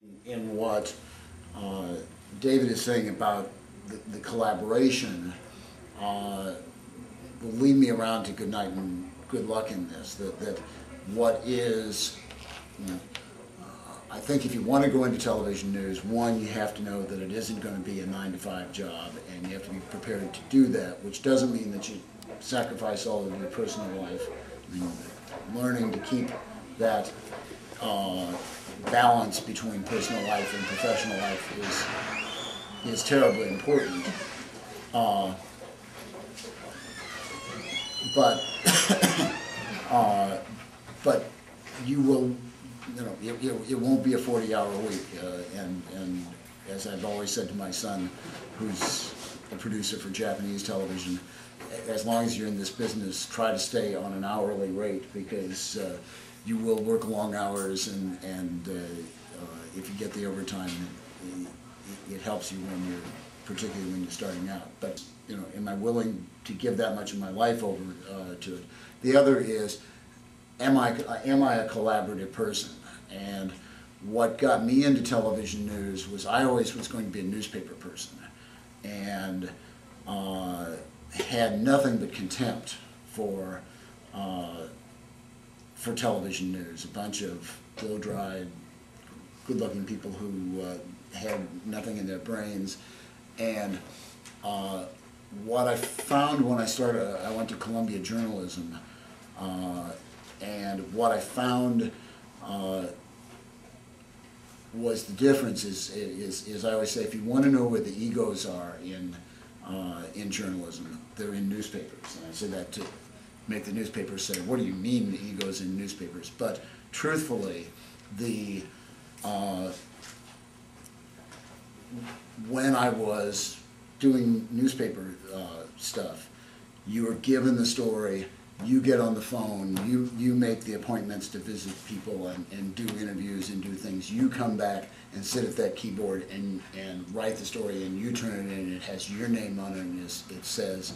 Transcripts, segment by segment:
In what David is saying about the collaboration will lead me around to good night and good luck in this. That what is, I think if you want to go into television news, one, you have to know that it isn't going to be a 9-to-5 job, and you have to be prepared to do that, which doesn't mean that you sacrifice all of your personal life. Learning to keep that balance between personal life and professional life is terribly important. But you will, it won't be a 40-hour week. And as I've always said to my son, who's a producer for Japanese television, as long as you're in this business, try to stay on an hourly rate, because you will work long hours, and if you get the overtime, it helps you particularly when you're starting out. But am I willing to give that much of my life over to it? The other is, am I a collaborative person? And what got me into television news was I always was going to be a newspaper person, and had nothing but contempt for television news. A bunch of blow-dried, good-looking people who had nothing in their brains. And what I found when I started, I went to Columbia Journalism, and what I found was the difference is I always say, if you want to know where the egos are in journalism, they're in newspapers. And I say that to make the newspapers say, what do you mean the egos in newspapers? But truthfully, when I was doing newspaper stuff, you were given the story, you get on the phone, you make the appointments to visit people and do interviews and do things. You come back and sit at that keyboard and write the story, and you turn it in, and it has your name on it, and it says,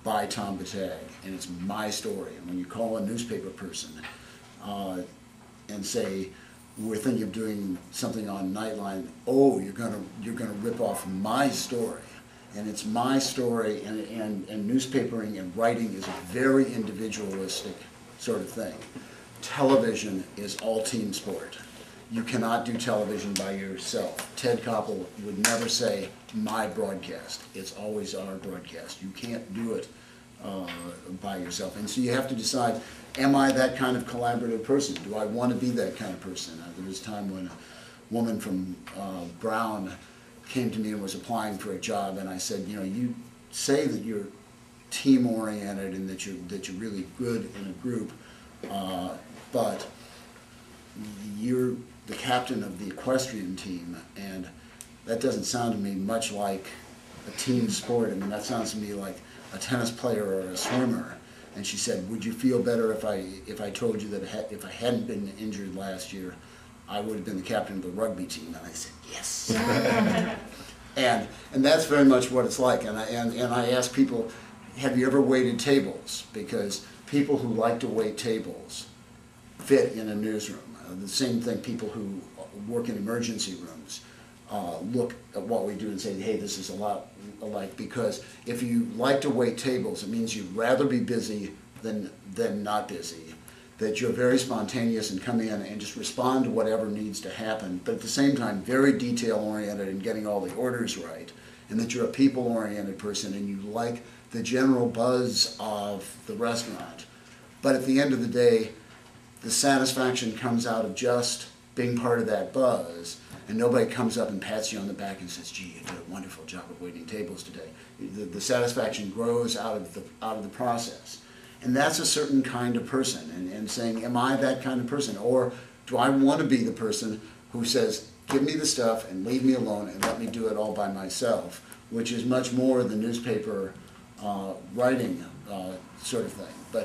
by Tom Bettag, and it's my story. And when you call a newspaper person and say, we're thinking of doing something on Nightline, oh, you're gonna rip off my story. And it's my story, and newspapering and writing is a very individualistic sort of thing. Television is all team sport. You cannot do television by yourself. Ted Koppel would never say, my broadcast. It's always our broadcast. You can't do it by yourself. And so you have to decide, am I that kind of collaborative person? Do I want to be that kind of person? There was a time when a woman from Brown came to me and was applying for a job, and I said, you say that you're team-oriented and that you're really good in a group, but you're the captain of the equestrian team, and that doesn't sound to me much like a team sport. I mean, that sounds to me like a tennis player or a swimmer. And she said, would you feel better if I told you that if I hadn't been injured last year, I would have been the captain of the rugby team? And I said, yes. and that's very much what it's like. And I ask people, have you ever waited tables? Because people who like to wait tables fit in a newsroom. The same thing, people who work in emergency rooms look at what we do and say, hey, this is a lot alike. Because if you like to wait tables, it means you'd rather be busy than not busy. That you're very spontaneous and come in and just respond to whatever needs to happen, but at the same time very detail-oriented and getting all the orders right. And that you're a people-oriented person and you like the general buzz of the restaurant. But at the end of the day, the satisfaction comes out of just being part of that buzz, and nobody comes up and pats you on the back and says, gee, you did a wonderful job of waiting tables today. The satisfaction grows out of the process. And that's a certain kind of person, and saying, am I that kind of person? Or do I want to be the person who says, give me the stuff and leave me alone and let me do it all by myself, which is much more the newspaper writing sort of thing. But